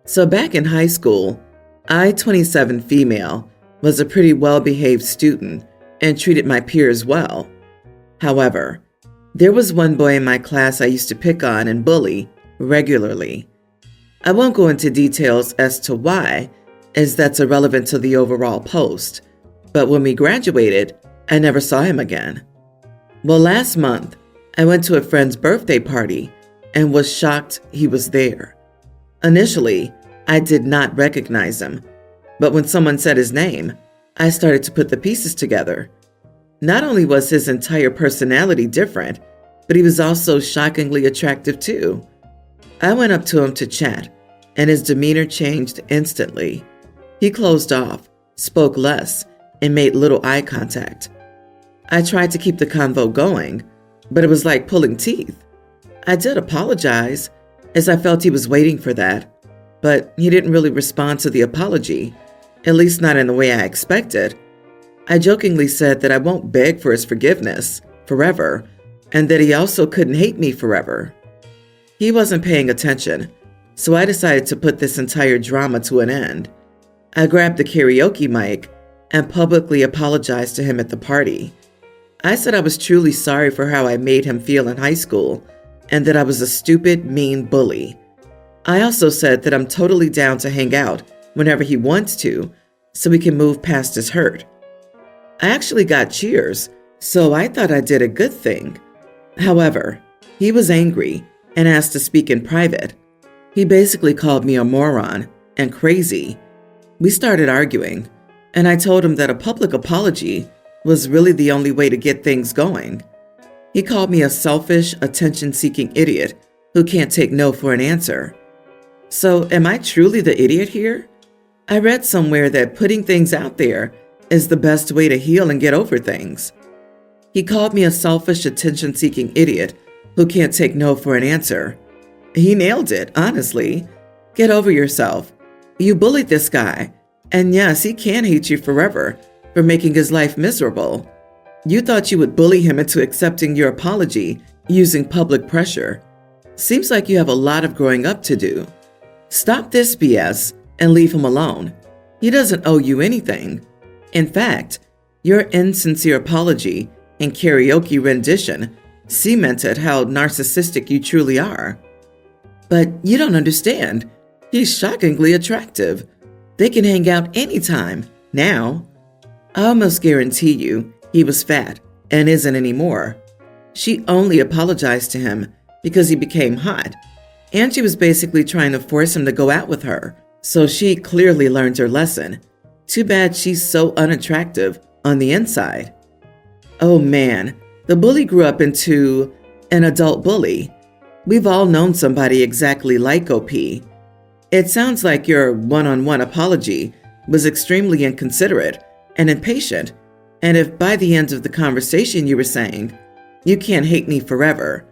So back in high school, I, 27 female, was a pretty well-behaved student and treated my peers well. However, there was one boy in my class I used to pick on and bully regularly. I won't go into details as to why, as that's irrelevant to the overall post, but when we graduated, I never saw him again. Well, last month, I went to a friend's birthday party and was shocked he was there. Initially, I did not recognize him, but when someone said his name, I started to put the pieces together. Not only was his entire personality different, but he was also shockingly attractive too. I went up to him to chat, and his demeanor changed instantly. He closed off, spoke less, and made little eye contact. I tried to keep the convo going, but it was like pulling teeth. I did apologize, as I felt he was waiting for that, but he didn't really respond to the apology, at least not in the way I expected. I jokingly said that I won't beg for his forgiveness forever, and that he also couldn't hate me forever. He wasn't paying attention, so I decided to put this entire drama to an end. I grabbed the karaoke mic and publicly apologized to him at the party. I said I was truly sorry for how I made him feel in high school, and that I was a stupid, mean bully. I also said that I'm totally down to hang out whenever he wants to, so we can move past his hurt. I actually got cheers, so I thought I did a good thing. However, he was angry and asked to speak in private. He basically called me a moron and crazy. We started arguing, and I told him that a public apology was really the only way to get things going. He called me a selfish, attention-seeking idiot who can't take no for an answer. So am I truly the idiot here? I read somewhere that putting things out there is the best way to heal and get over things. He called me a selfish, attention-seeking idiot who can't take no for an answer. He nailed it, honestly. Get over yourself. You bullied this guy, and yes, he can hate you forever for making his life miserable. You thought you would bully him into accepting your apology using public pressure. Seems like you have a lot of growing up to do. Stop this BS and leave him alone. He doesn't owe you anything. In fact, your insincere apology and karaoke rendition cemented how narcissistic you truly are. But you don't understand. He's shockingly attractive. They can hang out anytime, now. I almost guarantee you he was fat and isn't anymore. She only apologized to him because he became hot, and she was basically trying to force him to go out with her, so she clearly learned her lesson. Too bad she's so unattractive on the inside. Oh man, the bully grew up into an adult bully. We've all known somebody exactly like OP. It sounds like your one-on-one apology was extremely inconsiderate and impatient, and if by the end of the conversation you were saying, "You can't hate me forever,"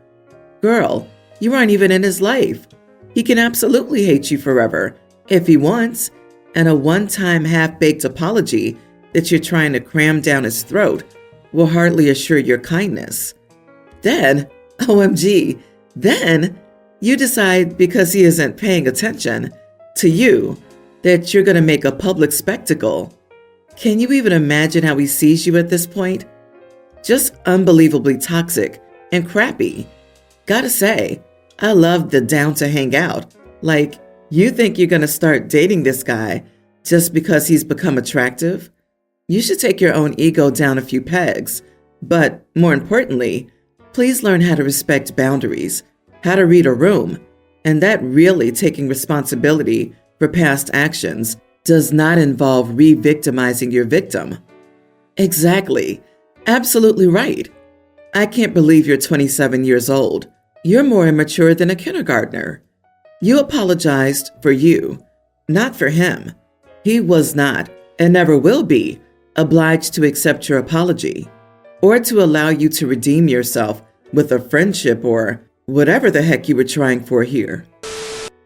girl, you aren't even in his life. He can absolutely hate you forever if he wants, and a one-time half-baked apology that you're trying to cram down his throat will hardly assure your kindness. Then, OMG, then you decide because he isn't paying attention to you that you're going to make a public spectacle. Can you even imagine how he sees you at this point? Just unbelievably toxic and crappy. Gotta say, I love the down to hang out. Like, you think you're going to start dating this guy just because he's become attractive? You should take your own ego down a few pegs. But more importantly, please learn how to respect boundaries, how to read a room, and that really taking responsibility for past actions does not involve re-victimizing your victim. Exactly. Absolutely right. I can't believe you're 27 years old. You're more immature than a kindergartner. You apologized for you, not for him. He was not, and never will be, obliged to accept your apology, or to allow you to redeem yourself with a friendship or whatever the heck you were trying for here.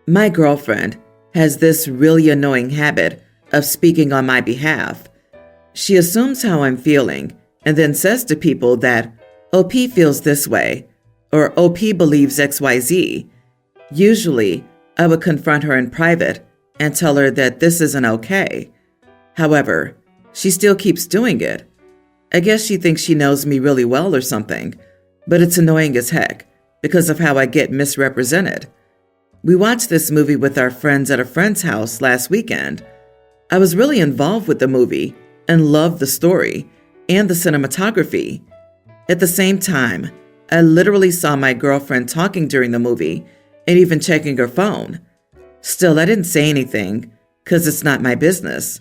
My girlfriend has this really annoying habit of speaking on my behalf. She assumes how I'm feeling and then says to people that OP feels this way or OP believes XYZ. Usually, I would confront her in private and tell her that this isn't okay. However, she still keeps doing it. I guess she thinks she knows me really well or something, but it's annoying as heck because of how I get misrepresented. We watched this movie with our friends at a friend's house last weekend. I was really involved with the movie and loved the story and the cinematography. At the same time, I literally saw my girlfriend talking during the movie and even checking her phone. Still, I didn't say anything because it's not my business.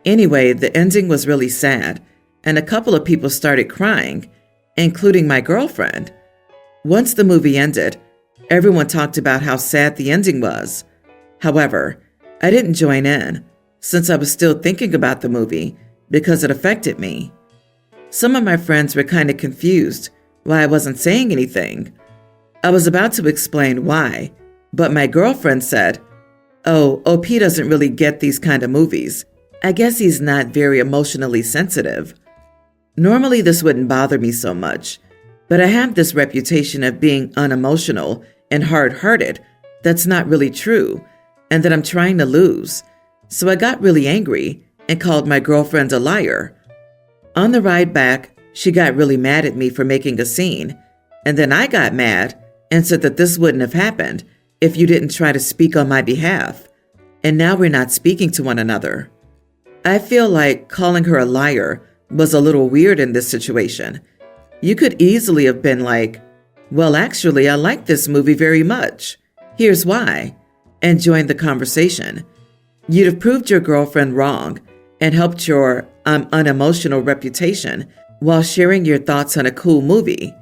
Anyway, the ending was really sad, and a couple of people started crying, including my girlfriend. Once the movie ended, everyone talked about how sad the ending was. However, I didn't join in since I was still thinking about the movie because it affected me. Some of my friends were kind of confused why I wasn't saying anything. I was about to explain why, but my girlfriend said, "Oh, OP doesn't really get these kind of movies. I guess he's not very emotionally sensitive." Normally this wouldn't bother me so much, but I have this reputation of being unemotional and hard-hearted that's not really true and that I'm trying to lose. So I got really angry and called my girlfriend a liar. On the ride back, she got really mad at me for making a scene, and then I got mad and said that this wouldn't have happened if you didn't try to speak on my behalf, and now we're not speaking to one another. I feel like calling her a liar was a little weird in this situation. You could easily have been like, "Well, actually, I like this movie very much. Here's why," and joined the conversation. You'd have proved your girlfriend wrong and helped your unemotional reputation while sharing your thoughts on a cool movie.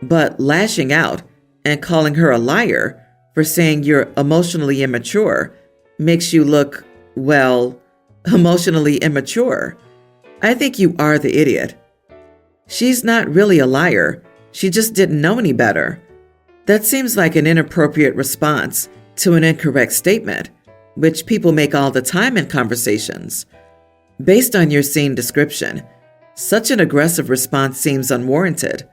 But lashing out and calling her a liar for saying you're emotionally immature makes you look, well, emotionally immature. I think you are the idiot. She's not really a liar. She just didn't know any better. That seems like an inappropriate response to an incorrect statement, which people make all the time in conversations. Based on your scene description, such an aggressive response seems unwarranted.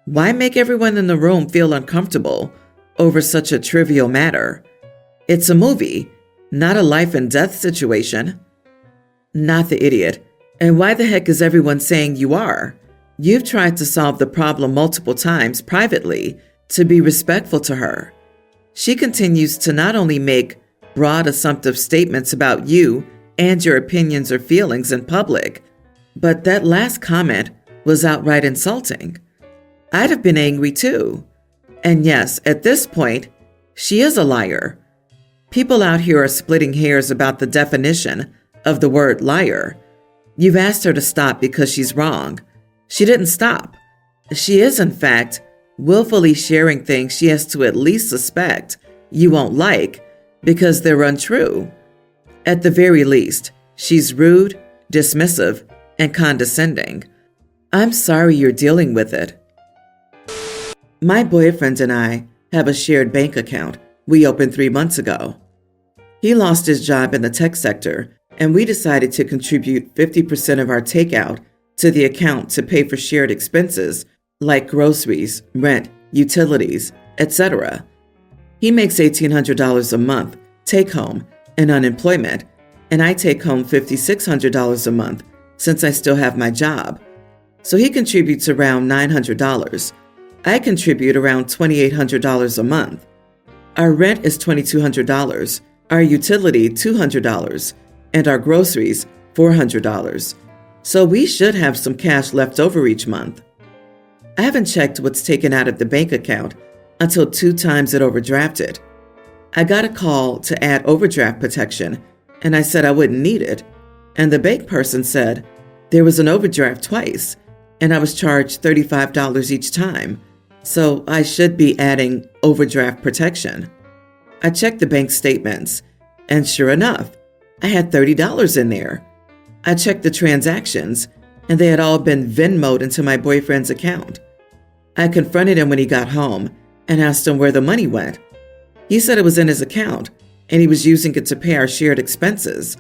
Why make everyone in the room feel uncomfortable over such a trivial matter? It's a movie, not a life and death situation. Not the idiot. And why the heck is everyone saying you are? You've tried to solve the problem multiple times privately to be respectful to her. She continues to not only make broad assumptive statements about you and your opinions or feelings in public, but that last comment was outright insulting. I'd have been angry too. And yes, at this point, she is a liar. People out here are splitting hairs about the definition of the word liar. You've asked her to stop because she's wrong. She didn't stop. She is, in fact, willfully sharing things she has to at least suspect you won't like because they're untrue. At the very least, she's rude, dismissive, and condescending. I'm sorry you're dealing with it. My boyfriend and I have a shared bank account we opened 3 months ago. He lost his job in the tech sector, and we decided to contribute 50% of our takeout to the account to pay for shared expenses like groceries, rent, utilities, etc. He makes $1,800 a month take home and unemployment, and I take home $5,600 a month since I still have my job. So he contributes around $900. I contribute around $2,800 a month. Our rent is $2,200, our utility $200, and our groceries $400. So we should have some cash left over each month. I haven't checked what's taken out of the bank account until 2 times it overdrafted. I got a call to add overdraft protection, and I said I wouldn't need it. And the bank person said there was an overdraft twice, and I was charged $35 each time. So I should be adding overdraft protection. I checked the bank statements, and sure enough, I had $30 in there. I checked the transactions, and they had all been Venmo'd into my boyfriend's account. I confronted him when he got home and asked him where the money went. He said it was in his account, and he was using it to pay our shared expenses.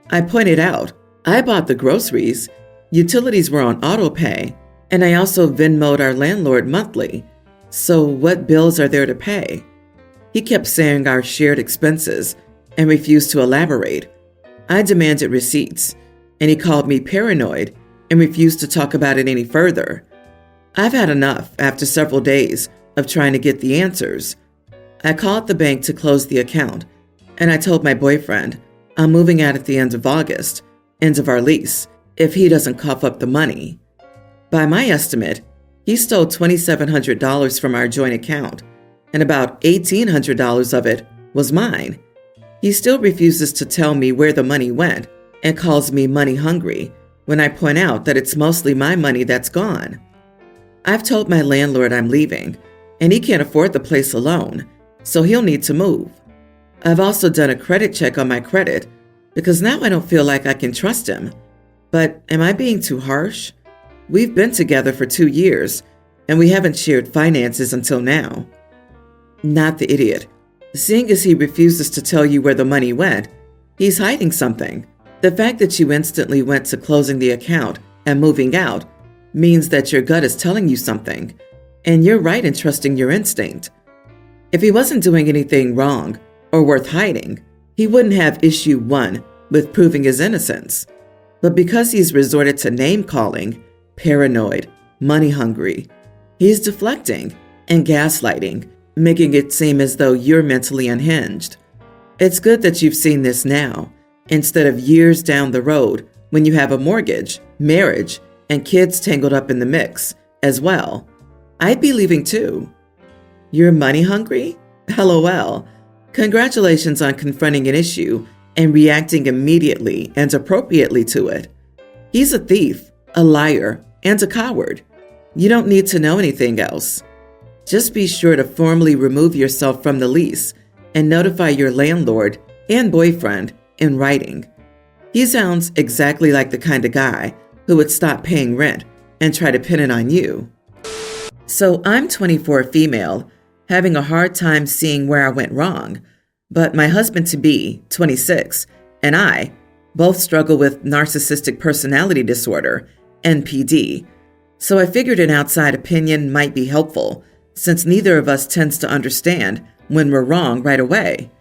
I pointed out, I bought the groceries, utilities were on auto pay, and I also Venmo'd our landlord monthly. So what bills are there to pay? He kept saying our shared expenses, and refused to elaborate. I demanded receipts, and he called me paranoid and refused to talk about it any further. I've had enough after several days of trying to get the answers. I called the bank to close the account, and I told my boyfriend I'm moving out at the end of August, end of our lease, if he doesn't cough up the money. By my estimate, he stole $2,700 from our joint account, and about $1,800 of it was mine. He still refuses to tell me where the money went and calls me money hungry when I point out that it's mostly my money that's gone. I've told my landlord I'm leaving, and he can't afford the place alone, so he'll need to move. I've also done a credit check on my credit because now I don't feel like I can trust him. But am I being too harsh? We've been together for 2 years, and we haven't shared finances until now. Not the idiot. Seeing as he refuses to tell you where the money went, he's hiding something. The fact that you instantly went to closing the account and moving out means that your gut is telling you something, and you're right in trusting your instinct. If he wasn't doing anything wrong or worth hiding, he wouldn't have issue 1 with proving his innocence. But because he's resorted to name-calling, paranoid, money-hungry, he's deflecting and gaslighting, making it seem as though you're mentally unhinged. It's good that you've seen this now, instead of years down the road when you have a mortgage, marriage, and kids tangled up in the mix as well. I'd be leaving too. You're money hungry? LOL. Congratulations on confronting an issue and reacting immediately and appropriately to it. He's a thief, a liar, and a coward. You don't need to know anything else. Just be sure to formally remove yourself from the lease and notify your landlord and boyfriend in writing. He sounds exactly like the kind of guy who would stop paying rent and try to pin it on you. So I'm 24 female, having a hard time seeing where I went wrong, but my husband-to-be, 26, and I both struggle with narcissistic personality disorder, NPD, so I figured an outside opinion might be helpful since neither of us tends to understand when we're wrong right away.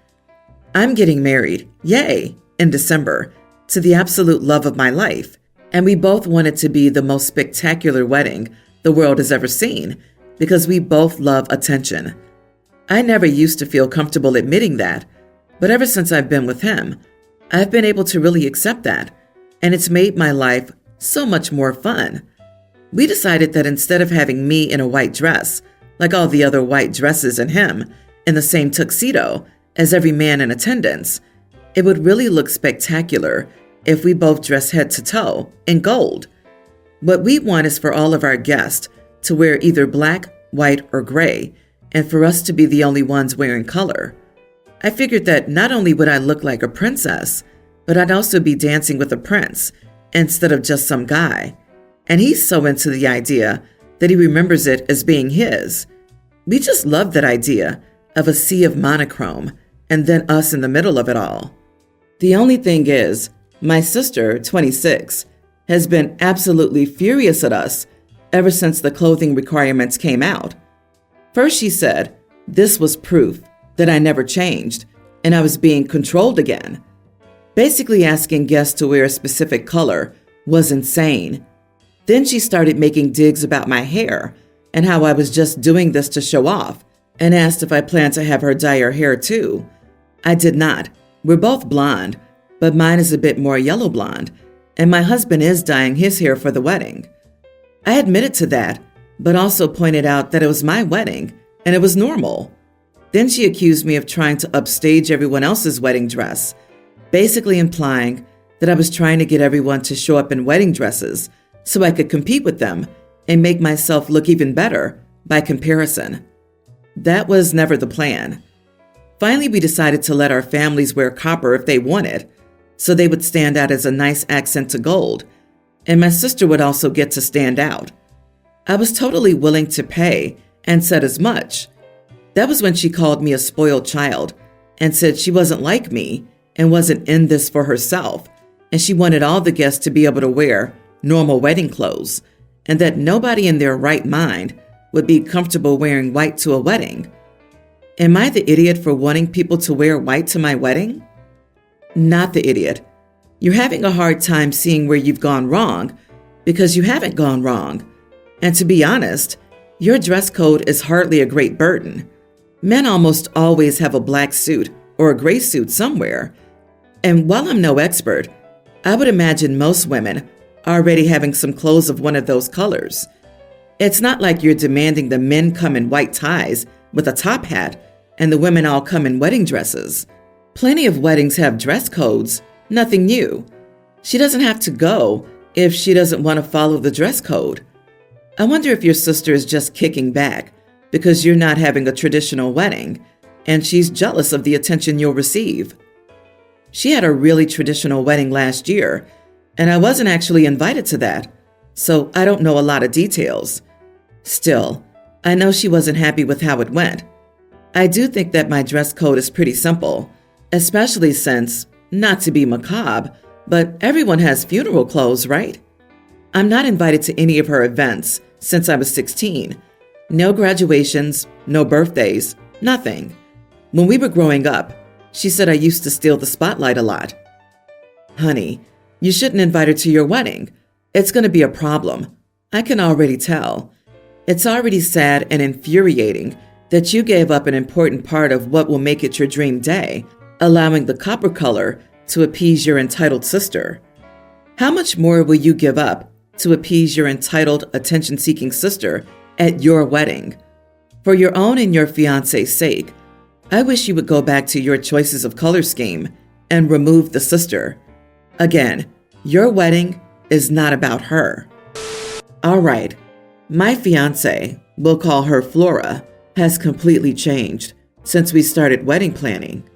I'm getting married, yay, in December, to the absolute love of my life, and we both want it to be the most spectacular wedding the world has ever seen because we both love attention. I never used to feel comfortable admitting that, but ever since I've been with him, I've been able to really accept that, and it's made my life so much more fun. We decided that instead of having me in a white dress, like all the other white dresses, and him in the same tuxedo as every man in attendance, it would really look spectacular if we both dress head to toe in gold. What we want is for all of our guests to wear either black, white, or gray, and for us to be the only ones wearing color. I figured that not only would I look like a princess, but I'd also be dancing with a prince instead of just some guy. And he's so into the idea that he remembers it as being his. We just love that idea of a sea of monochrome and then us in the middle of it all. The only thing is, my sister, 26, has been absolutely furious at us ever since the clothing requirements came out. First, she said this was proof that I never changed and I was being controlled again. Basically asking guests to wear a specific color was insane. Then she started making digs about my hair and how I was just doing this to show off and asked if I planned to have her dye her hair too. I did not. We're both blonde, but mine is a bit more yellow blonde, and my husband is dyeing his hair for the wedding. I admitted to that, but also pointed out that it was my wedding and it was normal. Then she accused me of trying to upstage everyone else's wedding dress, basically implying that I was trying to get everyone to show up in wedding dresses so I could compete with them and make myself look even better by comparison. That was never the plan. Finally, we decided to let our families wear copper if they wanted, so they would stand out as a nice accent to gold, and my sister would also get to stand out. I was totally willing to pay and said as much. That was when she called me a spoiled child and said she wasn't like me and wasn't in this for herself, and she wanted all the guests to be able to wear normal wedding clothes, and that nobody in their right mind would be comfortable wearing white to a wedding. Am I the idiot for wanting people to wear white to my wedding? Not the idiot. You're having a hard time seeing where you've gone wrong because you haven't gone wrong. And to be honest, your dress code is hardly a great burden. Men almost always have a black suit or a gray suit somewhere. And while I'm no expert, I would imagine most women are already having some clothes of one of those colors. It's not like you're demanding the men come in white ties with a top hat and the women all come in wedding dresses. Plenty of weddings have dress codes, nothing new. She doesn't have to go if she doesn't want to follow the dress code. I wonder if your sister is just kicking back because you're not having a traditional wedding and she's jealous of the attention you'll receive. She had a really traditional wedding last year, and I wasn't actually invited to that, so I don't know a lot of details. Still, I know she wasn't happy with how it went. I do think that my dress code is pretty simple, especially since, not to be macabre, but everyone has funeral clothes, right? I'm not invited to any of her events since I was 16. No graduations, no birthdays, nothing. When we were growing up, she said I used to steal the spotlight a lot. Honey, you shouldn't invite her to your wedding. It's going to be a problem. I can already tell. It's already sad and infuriating that you gave up an important part of what will make it your dream day, allowing the copper color to appease your entitled sister. How much more will you give up to appease your entitled, attention-seeking sister at your wedding? For your own and your fiancé's sake, I wish you would go back to your choices of color scheme and remove the sister. Again, your wedding is not about her. All right, my fiancé, we'll call her Flora, has completely changed since we started wedding planning.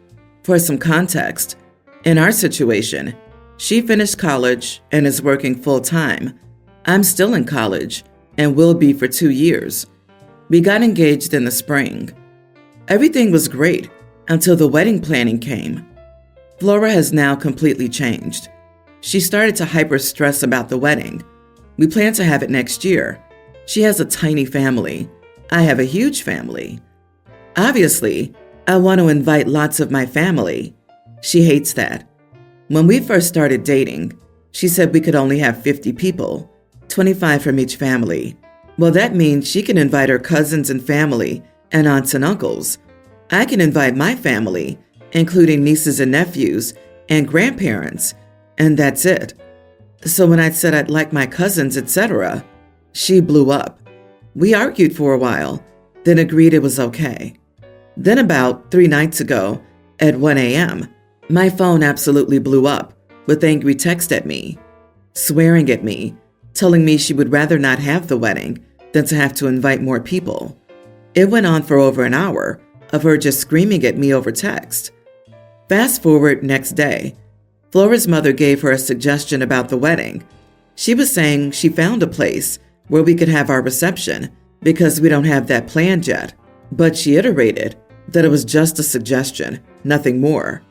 For some context, in our situation, she finished college and is working full-time. I'm still in college and will be for 2 years. We got engaged in the spring. Everything was great until the wedding planning came. Flora has now completely changed. She started to hyper-stress about the wedding. We plan to have it next year. She has a tiny family. I have a huge family. Obviously, I want to invite lots of my family. She hates that. When we first started dating, she said we could only have 50 people, 25 from each family. Well, that means she can invite her cousins and family and aunts and uncles. I can invite my family, including nieces and nephews and grandparents, and that's it. So when I said I'd like my cousins, etc., she blew up. We argued for a while, then agreed it was okay. Then about 3 nights ago, at 1 a.m., my phone absolutely blew up with angry text at me, swearing at me, telling me she would rather not have the wedding than to have to invite more people. It went on for over an hour of her just screaming at me over text. Fast forward next day, Flora's mother gave her a suggestion about the wedding. She was saying she found a place where we could have our reception because we don't have that planned yet. But she iterated that it was just a suggestion, nothing more.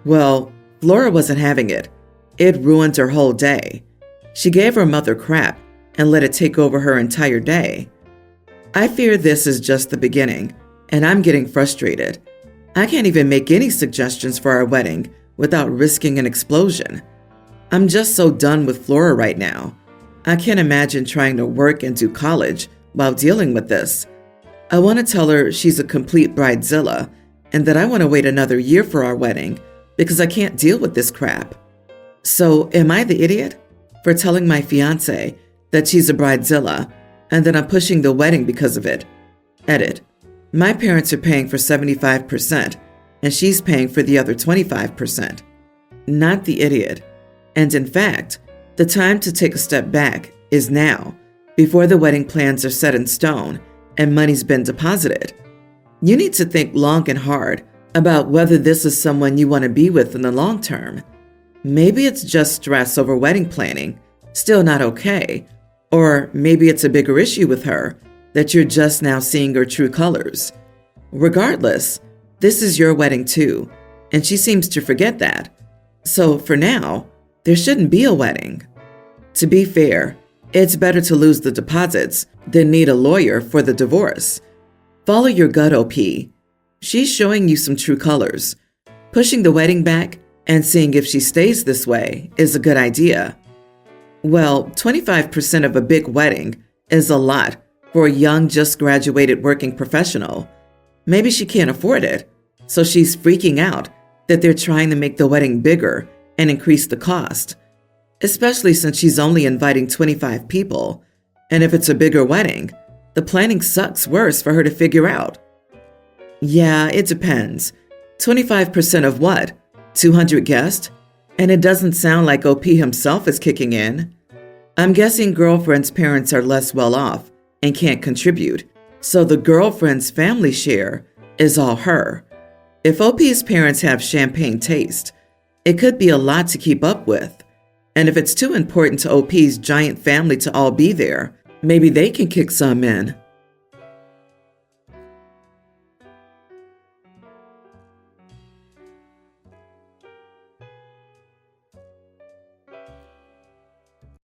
Well, Flora wasn't having it. It ruined her whole day. She gave her mother crap and let it take over her entire day. I fear this is just the beginning, and I'm getting frustrated. I can't even make any suggestions for our wedding without risking an explosion. I'm just so done with Flora right now. I can't imagine trying to work and do college while dealing with this. I want to tell her she's a complete bridezilla and that I want to wait another year for our wedding because I can't deal with this crap. So am I the idiot for telling my fiancé that she's a bridezilla and that I'm pushing the wedding because of it? Edit. My parents are paying for 75% and she's paying for the other 25%. Not the idiot. And in fact, the time to take a step back is now, before the wedding plans are set in stone and money's been deposited. You need to think long and hard about whether this is someone you want to be with in the long term. Maybe it's just stress over wedding planning, still not okay. Or maybe it's a bigger issue with her that you're just now seeing her true colors. Regardless, this is your wedding too, and she seems to forget that. So for now, there shouldn't be a wedding. To be fair, it's better to lose the deposits than need a lawyer for the divorce. Follow your gut, OP. She's showing you some true colors, pushing the wedding back and seeing if she stays this way is a good idea. Well, 25% of a big wedding is a lot for a young, just graduated working professional. Maybe she can't afford it, so she's freaking out that they're trying to make the wedding bigger and increase the cost, especially since she's only inviting 25 people. And if it's a bigger wedding, the planning sucks worse for her to figure out. Yeah, it depends. 25% of what? 200 guests? And it doesn't sound like OP himself is kicking in. I'm guessing girlfriend's parents are less well off and can't contribute, so the girlfriend's family share is all her. If OP's parents have champagne taste, it could be a lot to keep up with. And if it's too important to OP's giant family to all be there, maybe they can kick some in.